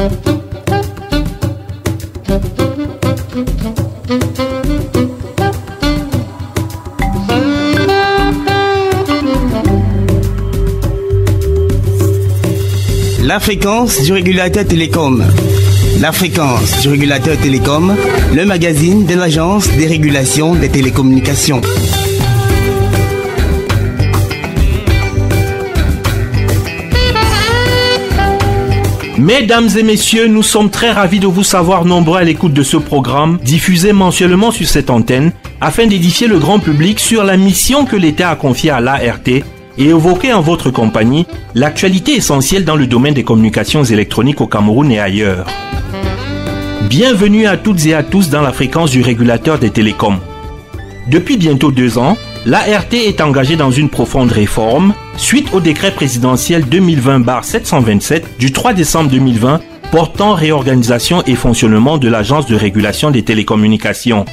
La fréquence du régulateur télécom. La fréquence du régulateur télécom, le magazine de l'Agence des régulations des télécommunications. Mesdames et messieurs, nous sommes très ravis de vous savoir nombreux à l'écoute de ce programme, diffusé mensuellement sur cette antenne, afin d'édifier le grand public sur la mission que l'État a confiée à l'ART et évoquer en votre compagnie l'actualité essentielle dans le domaine des communications électroniques au Cameroun et ailleurs. Bienvenue à toutes et à tous dans la fréquence du régulateur des télécoms. Depuis bientôt 2 ans, l'ART est engagée dans une profonde réforme suite au décret présidentiel 2020/727 du 3 décembre 2020 portant réorganisation et fonctionnement de l'Agence de régulation des télécommunications.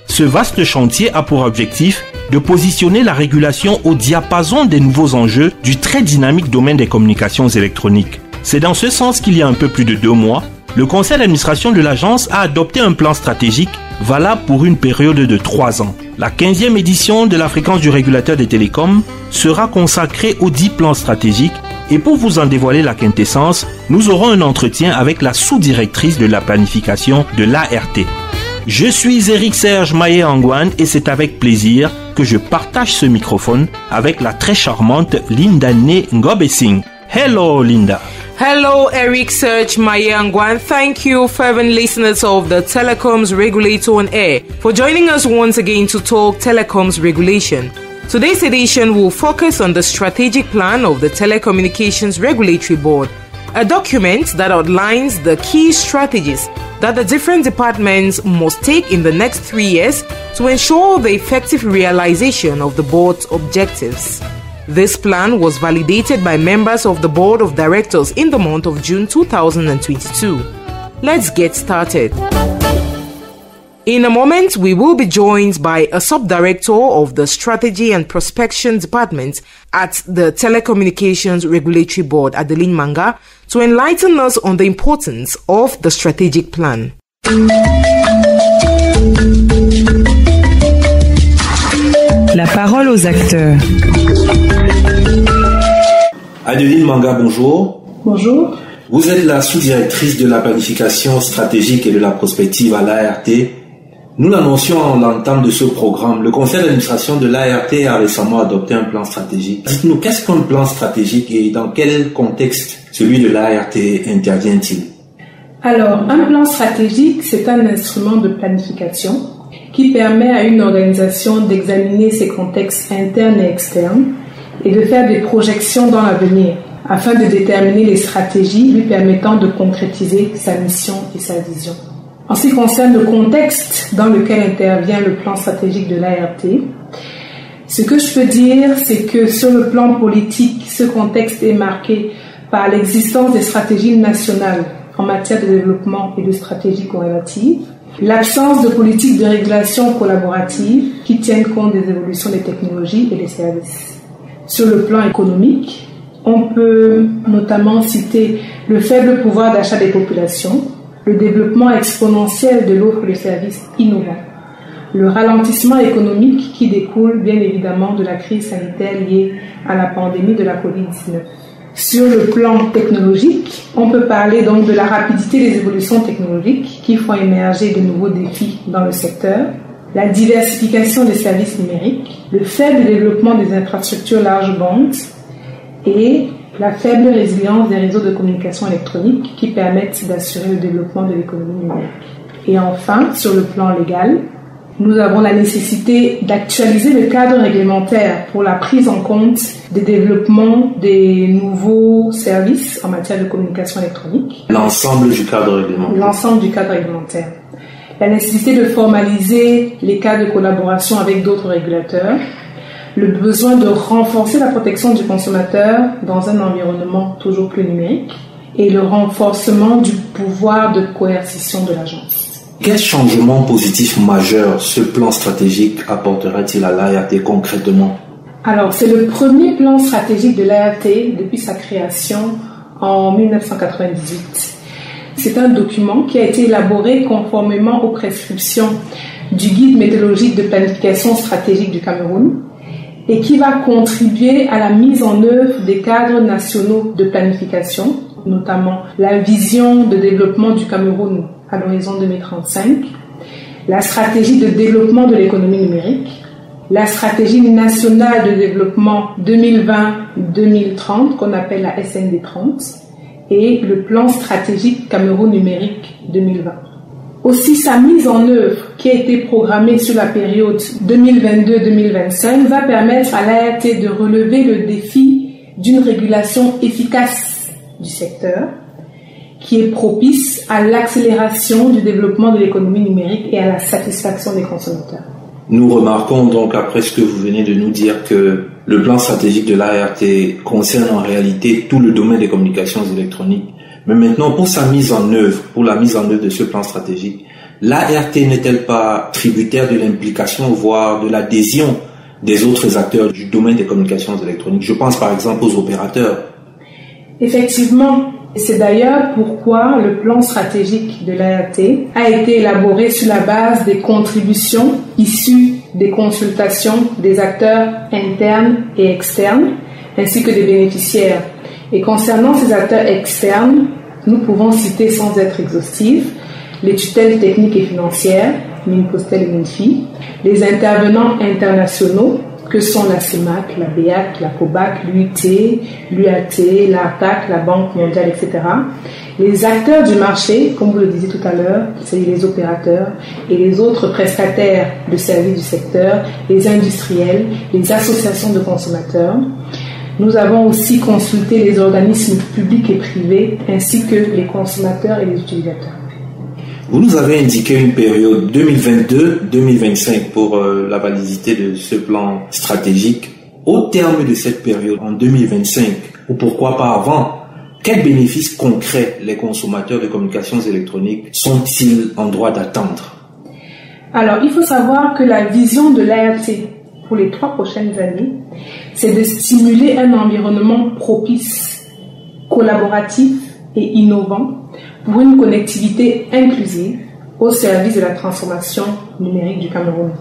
Ce vaste chantier a pour objectif de positionner la régulation au diapason des nouveaux enjeux du très dynamique domaine des communications électroniques. C'est dans ce sens qu'il y a un peu plus de 2 mois, le conseil d'administration de l'agence a adopté un plan stratégique valable pour une période de 3 ans. La 15e édition de la fréquence du régulateur des télécoms sera consacrée aux 10 plans stratégiques et pour vous en dévoiler la quintessence, nous aurons un entretien avec la sous-directrice de la planification de l'ART. Je suis Eric Serge Maye-Angwan et c'est avec plaisir que je partage ce microphone avec la très charmante Linda Ngobesing. Hello Linda. Hello, Eric Serge Maye-Angwan. Thank you, fervent listeners of the Telecoms Regulator on Air, for joining us once again to talk telecoms regulation. Today's edition will focus on the strategic plan of the Telecommunications Regulatory Board, a document that outlines the key strategies that the different departments must take in the next 3 years to ensure the effective realization of the board's objectives. This plan was validated by members of the Board of Directors in the month of June 2022. Let's get started. In a moment, we will be joined by a sub-director of the Strategy and Prospection Department at the Telecommunications Regulatory Board, Adeline Manga, to enlighten us on the importance of the strategic plan. La parole aux acteurs. Adeline Manga, bonjour. Bonjour. Vous êtes la sous-directrice de la planification stratégique et de la prospective à l'ART. Nous l'annoncions en l'entame de ce programme. Le conseil d'administration de l'ART a récemment adopté un plan stratégique. Dites-nous, qu'est-ce qu'un plan stratégique et dans quel contexte celui de l'ART intervient-il? Alors, un plan stratégique, c'est un instrument de planification qui permet à une organisation d'examiner ses contextes internes et externes et de faire des projections dans l'avenir afin de déterminer les stratégies lui permettant de concrétiser sa mission et sa vision. En ce qui concerne le contexte dans lequel intervient le plan stratégique de l'ART, ce que je peux dire, c'est que sur le plan politique, ce contexte est marqué par l'existence des stratégies nationales en matière de développement et de stratégies corrélatives, l'absence de politiques de régulation collaborative qui tiennent compte des évolutions des technologies et des services. Sur le plan économique, on peut notamment citer le faible pouvoir d'achat des populations, le développement exponentiel de l'offre de services innovants, le ralentissement économique qui découle bien évidemment de la crise sanitaire liée à la pandémie de la COVID-19. Sur le plan technologique, on peut parler donc de la rapidité des évolutions technologiques qui font émerger de nouveaux défis dans le secteur, la diversification des services numériques, le faible développement des infrastructures large bandes et la faible résilience des réseaux de communication électronique qui permettent d'assurer le développement de l'économie numérique. Et enfin, sur le plan légal, nous avons la nécessité d'actualiser le cadre réglementaire pour la prise en compte des développements des nouveaux services en matière de communication électronique. L'ensemble du cadre réglementaire. L'ensemble du cadre réglementaire. La nécessité de formaliser les cas de collaboration avec d'autres régulateurs, le besoin de renforcer la protection du consommateur dans un environnement toujours plus numérique et le renforcement du pouvoir de coercition de l'agence. Quel changement positif majeur ce plan stratégique apportera-t-il à l'ART concrètement? Alors, c'est le premier plan stratégique de l'ART depuis sa création en 1998. C'est un document qui a été élaboré conformément aux prescriptions du guide méthodologique de planification stratégique du Cameroun et qui va contribuer à la mise en œuvre des cadres nationaux de planification, notamment la vision de développement du Cameroun à l'horizon 2035, la stratégie de développement de l'économie numérique, la stratégie nationale de développement 2020-2030 qu'on appelle la SND 30 et le plan stratégique Cameroun numérique 2020. Aussi, sa mise en œuvre, qui a été programmée sur la période 2022-2025, va permettre à l'ART de relever le défi d'une régulation efficace du secteur, qui est propice à l'accélération du développement de l'économie numérique et à la satisfaction des consommateurs. Nous remarquons donc, après ce que vous venez de nous dire, que le plan stratégique de l'ART concerne en réalité tout le domaine des communications électroniques. Mais maintenant, pour sa mise en œuvre, pour la mise en œuvre de ce plan stratégique, l'ART n'est-elle pas tributaire de l'implication, voire de l'adhésion des autres acteurs du domaine des communications électroniques? Je pense par exemple aux opérateurs. Effectivement, c'est d'ailleurs pourquoi le plan stratégique de l'ART a été élaboré sur la base des contributions issues des consultations des acteurs internes et externes, ainsi que des bénéficiaires. Et concernant ces acteurs externes, nous pouvons citer sans être exhaustifs les tutelles techniques et financières, Minpostel et Minfi, les intervenants internationaux que sont la CEMAC, la BEAC, la COBAC, l'UIT, l'UAT, l'ARPAC, la Banque mondiale, etc. Les acteurs du marché, comme vous le disiez tout à l'heure, c'est les opérateurs et les autres prestataires de services du secteur, les industriels, les associations de consommateurs. Nous avons aussi consulté les organismes publics et privés ainsi que les consommateurs et les utilisateurs. Vous nous avez indiqué une période 2022-2025 pour la validité de ce plan stratégique. Au terme de cette période, en 2025, ou pourquoi pas avant, quels bénéfices concrets les consommateurs de communications électroniques sont-ils en droit d'attendre? Alors, il faut savoir que la vision de l'ART pour les 3 prochaines années, c'est de stimuler un environnement propice, collaboratif et innovant pour une connectivité inclusive au service de la transformation numérique du Cameroun,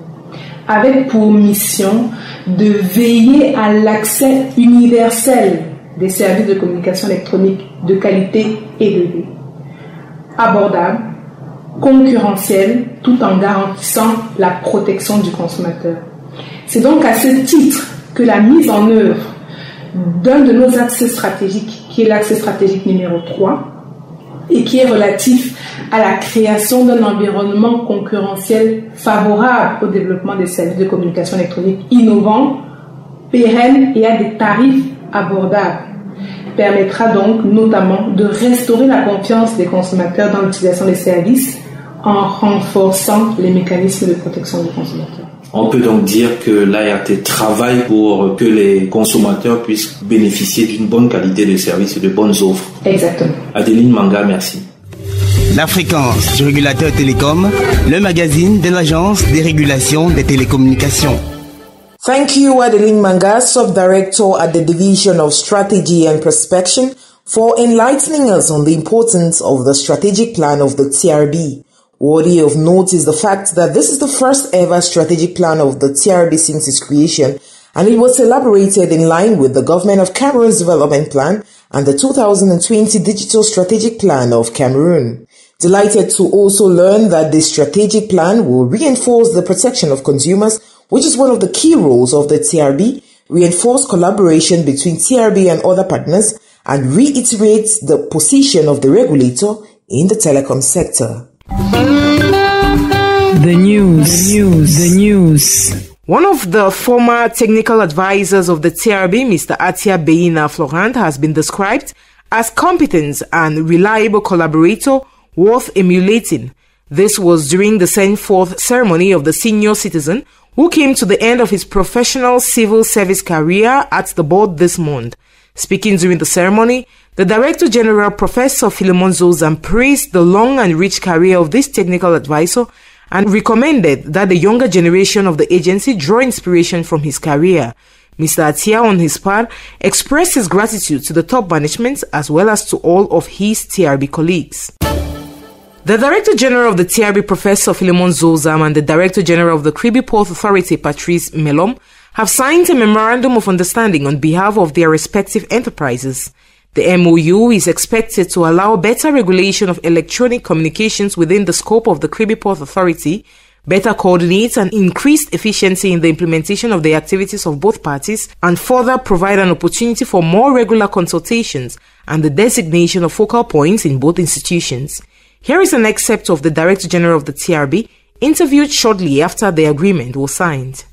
avec pour mission de veiller à l'accès universel des services de communication électronique de qualité élevée, abordable, concurrentiel, tout en garantissant la protection du consommateur. C'est donc à ce titre que la mise en œuvre d'un de nos axes stratégiques, qui est l'axe stratégique numéro 3, et qui est relatif à la création d'un environnement concurrentiel favorable au développement des services de communication électronique innovants, pérennes et à des tarifs abordables, permettra donc notamment de restaurer la confiance des consommateurs dans l'utilisation des services en renforçant les mécanismes de protection des consommateurs. On peut donc dire que l'ART travaille pour que les consommateurs puissent bénéficier d'une bonne qualité de service et de bonnes offres. Exactement. Adeline Manga, merci. La fréquence du régulateur télécom, le magazine de l'Agence des régulations des télécommunications. Thank you, Adeline Manga, Sub-Director at the Division of Strategy and Prospection, for enlightening us on the importance of the strategic plan of the TRB. Worthy of note is the fact that this is the first ever strategic plan of the TRB since its creation, and it was elaborated in line with the Government of Cameroon's Development Plan and the 2020 Digital Strategic Plan of Cameroon. Delighted to also learn that this strategic plan will reinforce the protection of consumers, which is one of the key roles of the TRB, reinforce collaboration between TRB and other partners, and reiterate the position of the regulator in the telecom sector. The news. One of the former technical advisors of the TRB, Mr. Atia Beina Florent, has been described as competent and reliable collaborator worth emulating. This was during the send-forth ceremony of the senior citizen who came to the end of his professional civil service career at the board this month. Speaking during the ceremony, the Director General, Professor Philemon Zozan, praised the long and rich career of this technical advisor and recommended that the younger generation of the agency draw inspiration from his career. Mr. Atia, on his part, expressed his gratitude to the top management as well as to all of his TRB colleagues. The Director General of the TRB, Professor Philemon Zozam, and the Director General of the Kribi Port Authority, Patrice Melom, have signed a memorandum of understanding on behalf of their respective enterprises. The MOU is expected to allow better regulation of electronic communications within the scope of the Kribi Port Authority, better coordinate and increased efficiency in the implementation of the activities of both parties, and further provide an opportunity for more regular consultations and the designation of focal points in both institutions. Here is an excerpt of the Director General of the TRB, interviewed shortly after the agreement was signed.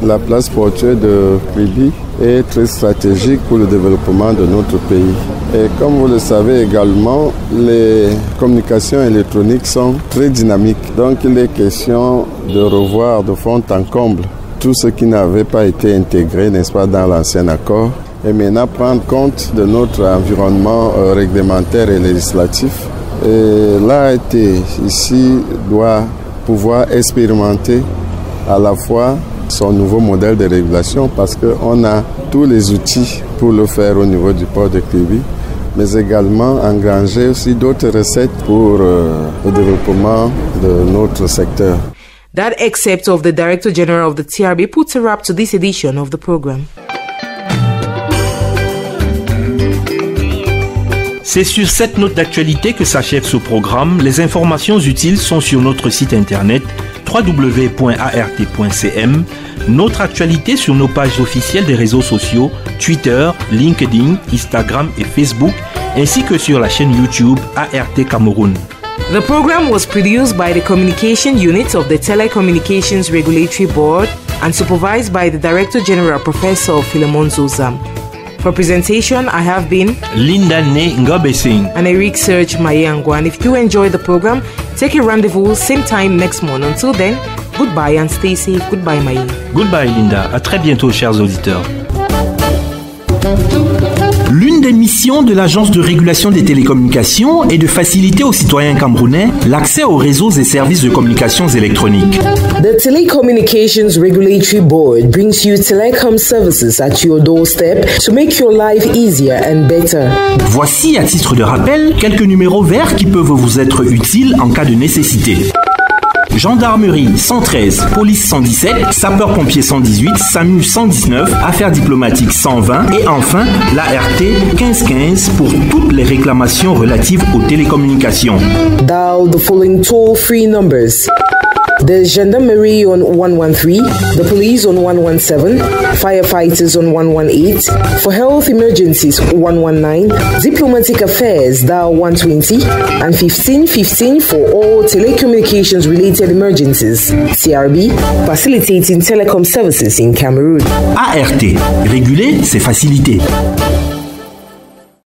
La place portuaire de Kribi est très stratégique pour le développement de notre pays. Et comme vous le savez également, les communications électroniques sont très dynamiques. Donc il est question de revoir de fond en comble tout ce qui n'avait pas été intégré, n'est-ce pas, dans l'ancien accord. Et maintenant prendre compte de notre environnement réglementaire et législatif. Et l'ART ici doit pouvoir expérimenter à la fois son nouveau modèle de régulation parce qu'on a tous les outils pour le faire au niveau du port de Kribi, mais également engranger aussi d'autres recettes pour le développement de notre secteur. That excerpt of the Director General of the TRB puts a wrap to this edition of the program. C'est sur cette note d'actualité que s'achève ce programme. Les informations utiles sont sur notre site internet www.art.cm, notre actualité sur nos pages officielles des réseaux sociaux, Twitter, LinkedIn, Instagram et Facebook, ainsi que sur la chaîne YouTube ART Cameroun. The program was produced by the Communication Unit of the Telecommunications Regulatory Board and supervised by the Director General, Professor Philemon Zozam. For presentation, I have been Linda Ne Ngobesing and Eric Serge Mayangwa. And if you enjoyed the program, take a rendezvous same time next month. Until then, goodbye and stay safe. Goodbye, Maï. Goodbye, Linda. À très bientôt, chers auditeurs. L'une des missions de l'Agence de régulation des télécommunications est de faciliter aux citoyens camerounais l'accès aux réseaux et services de communications électroniques. The Telecommunications Regulatory Board brings you telecom services at your doorstep to make your life easier and better. Voici, à titre de rappel, quelques numéros verts qui peuvent vous être utiles en cas de nécessité. Gendarmerie 113, police 117, sapeurs-pompiers 118, SAMU 119, affaires diplomatiques 120 et enfin l'ART 1515 pour toutes les réclamations relatives aux télécommunications. Dial the following toll-free numbers. The Gendarmerie on 113, the police on 117, firefighters on 118, for health emergencies 119, diplomatic affairs dial 120, and 1515 for all telecommunications related emergencies. TRB, facilitating telecom services in Cameroon. ART, réguler, c'est faciliter.